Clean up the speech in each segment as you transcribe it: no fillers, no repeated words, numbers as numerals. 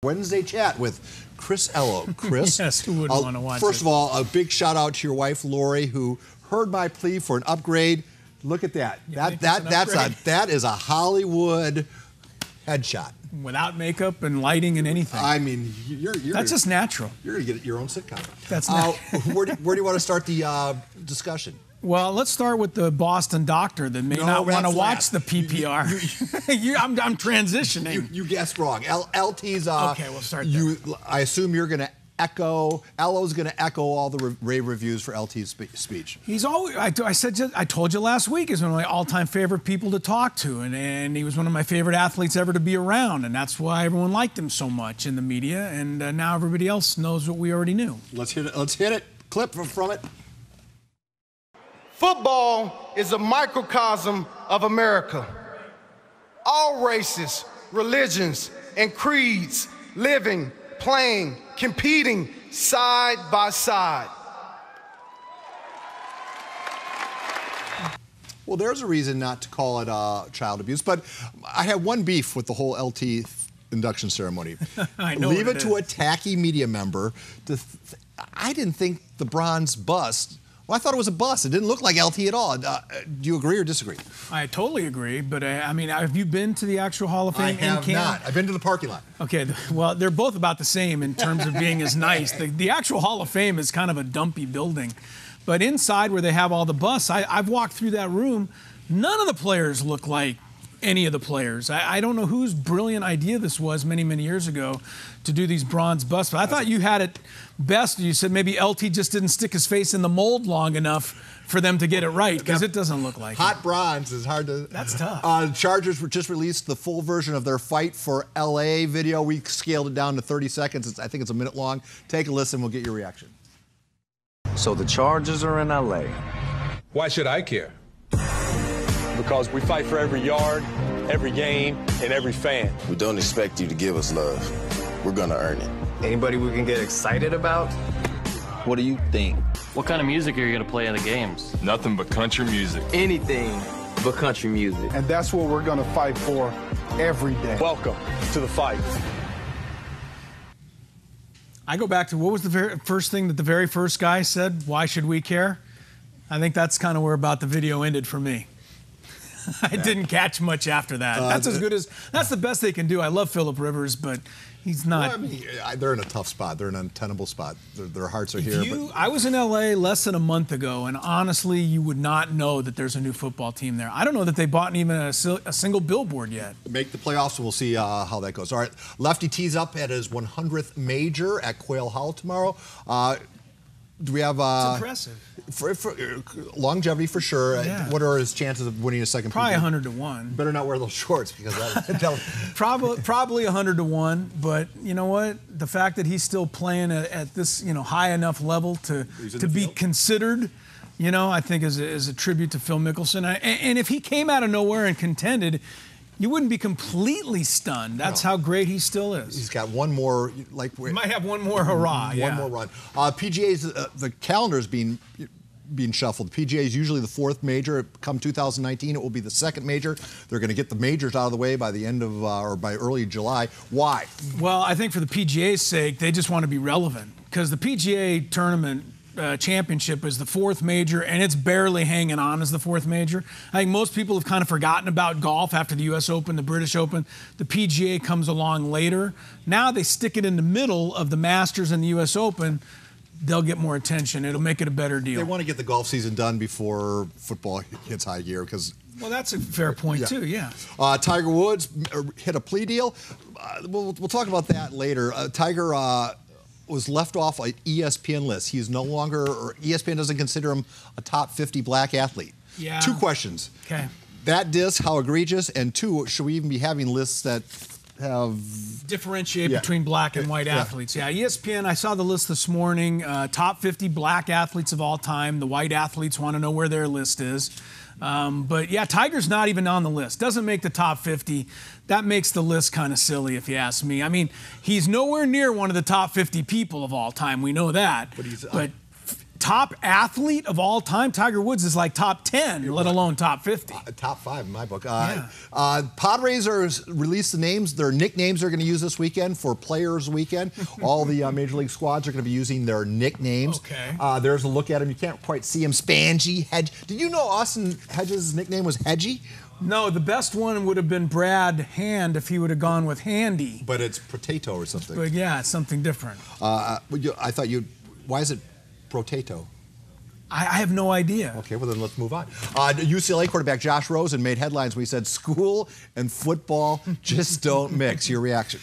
Wednesday chat with Chris Ello. Chris, yes, who wouldn't want to watch first it? of all, a big shout out to your wife Lori, who heard my plea for an upgrade. Look at that. That is a Hollywood headshot. Without makeup and lighting and anything. I mean, that's just natural. You're going to get your own sitcom. That's where do you want to start the discussion? Well, let's start with the Boston doctor that may not want to watch the PPR. I'm transitioning. You guessed wrong. LT's. Okay, we'll start there. I assume you're going to echo. Ello's going to echo all the rave reviews for LT's speech. He's always. I told you last week. He's one of my all-time favorite people to talk to, and he was one of my favorite athletes ever to be around, and that's why everyone liked him so much in the media. And now everybody else knows what we already knew. Let's hit it. Let's hit it. Clip from it. Football is a microcosm of America. All races, religions, and creeds living, playing, competing side by side. Well, there's a reason not to call it child abuse, but I have one beef with the whole LT induction ceremony. I know. Leave it to a tacky media member to. I didn't think the bronze bust. Well, I thought it was a bust. It didn't look like LT at all. Do you agree or disagree? I totally agree, but I mean, have you been to the actual Hall of Fame? I have not. I've been to the parking lot. Okay, well, they're both about the same in terms of being as nice. The actual Hall of Fame is kind of a dumpy building, but inside where they have all the busts, I've walked through that room. None of the players look like any of the players. I don't know whose brilliant idea this was many, many years ago to do these bronze busts, but I thought you had it best. You said maybe LT just didn't stick his face in the mold long enough for them to get it right, because it doesn't look like hot bronze is hard to. That's tough. Chargers just released the full version of their Fight for LA video. We scaled it down to 30 seconds. I think it's a minute long. Take a listen. We'll get your reaction. So the Chargers are in LA. Why should I care? Because we fight for every yard, every game, and every fan. We don't expect you to give us love. We're gonna earn it. Anybody we can get excited about? What do you think? What kind of music are you going to play at the games? Nothing but country music. Anything but country music. And that's what we're gonna fight for every day. Welcome to the fight. I go back to what was the very first thing that the very first guy said? Why should we care? I think that's kind of where about the video ended for me. I didn't catch much after that. That's the best they can do. I love Phillip Rivers, but he's not. Well, I mean, they're in a tough spot. They're in an untenable spot. Their hearts are here. I was in LA less than a month ago, and honestly, you would not know that there's a new football team there. I don't know that they bought even a single billboard yet. Make the playoffs, and we'll see how that goes. All right, Lefty tees up at his 100th major at Quail Hall tomorrow. Do we have? It's impressive. For longevity for sure. Yeah. What are his chances of winning a second? Probably 100 to 1. Better not wear those shorts because that'll probably 100 to 1. But you know what? The fact that he's still playing at this high enough level to be considered, I think is a tribute to Phil Mickelson. And if he came out of nowhere and contended, you wouldn't be completely stunned. That's how great he still is. He's got one more, he might have one more hurrah. One more run. PGA's the calendar's being shuffled. The PGA is usually the fourth major. Come 2019, it will be the second major. They're going to get the majors out of the way by the end of or by early July. Why? Well, I think for the PGA's sake, they just want to be relevant because the PGA tournament championship is the fourth major, and it's barely hanging on as the fourth major. I think most people have kind of forgotten about golf after the U.S. Open, the British Open. The PGA comes along later. Now they stick it in the middle of the Masters and the U.S. Open. They'll get more attention. It'll make it a better deal. They want to get the golf season done before football hits high gear because. Well, that's a fair point too. Yeah. Tiger Woods hit a plea deal. We'll talk about that later. Tiger was left off an ESPN list. He's no longer, or ESPN doesn't consider him a top 50 black athlete. Yeah. 2 questions. Okay. That disc, how egregious? And 2, should we even be having lists that have differentiate between black and white athletes? Yeah, ESPN, I saw the list this morning. Top 50 black athletes of all time. The white athletes want to know where their list is. But yeah, Tiger's not even on the list. Doesn't make the top 50. That makes the list kind of silly, if you ask me. I mean, he's nowhere near one of the top 50 people of all time. We know that. top athlete of all time, Tiger Woods is like top 10, let alone top 50. Top 5 in my book. Yeah. Padres are released the names, their nicknames they're going to use this weekend for Players Weekend. All the Major League squads are going to be using their nicknames. Okay. There's a look at them. You can't quite see him. Spangy, Hedge. Did you know Austin Hedges' nickname was Hedgie? No, the best one would have been Brad Hand if he would have gone with Handy. But it's Potato or something. But yeah, it's something different. I thought why is it Potato? I have no idea. Okay, well then let's move on. UCLA quarterback Josh Rosen made headlines when he said school and football just don't mix. Your reaction?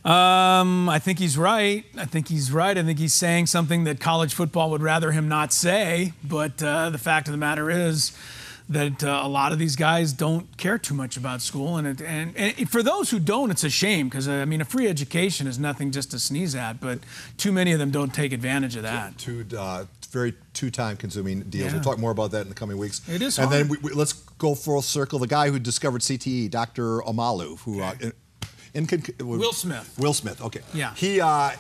I think he's right. I think he's saying something that college football would rather him not say. But the fact of the matter is that a lot of these guys don't care too much about school. And for those who don't, it's a shame because, I mean, a free education is nothing just to sneeze at, but too many of them don't take advantage of that. Very time-consuming deals. Yeah. We'll talk more about that in the coming weeks. It is and hard. then let's go full circle. The guy who discovered CTE, Dr. Omalu, who Will Smith. Will Smith. Okay. Yeah.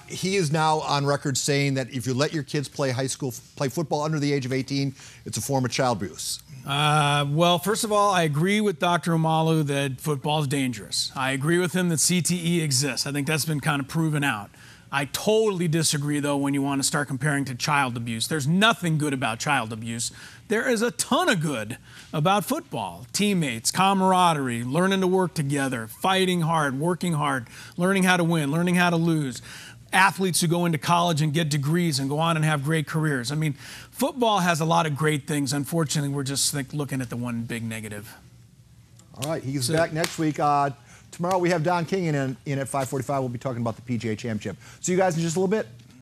He is now on record saying that if you let your kids play football under the age of 18, it's a form of child abuse. Well, first of all, I agree with Dr. Omalu that football is dangerous. I agree with him that CTE exists. I think that's been kind of proven out. I totally disagree, though, when you want to start comparing to child abuse. There's nothing good about child abuse. There is a ton of good about football. Teammates, camaraderie, learning to work together, fighting hard, working hard, learning how to win, learning how to lose. Athletes who go into college and get degrees and go on and have great careers. I mean, football has a lot of great things. Unfortunately, we're just looking at the one big negative. All right, he's back next week. Tomorrow we have Don King in at 5:45. We'll be talking about the PGA Championship. See you guys in just a little bit.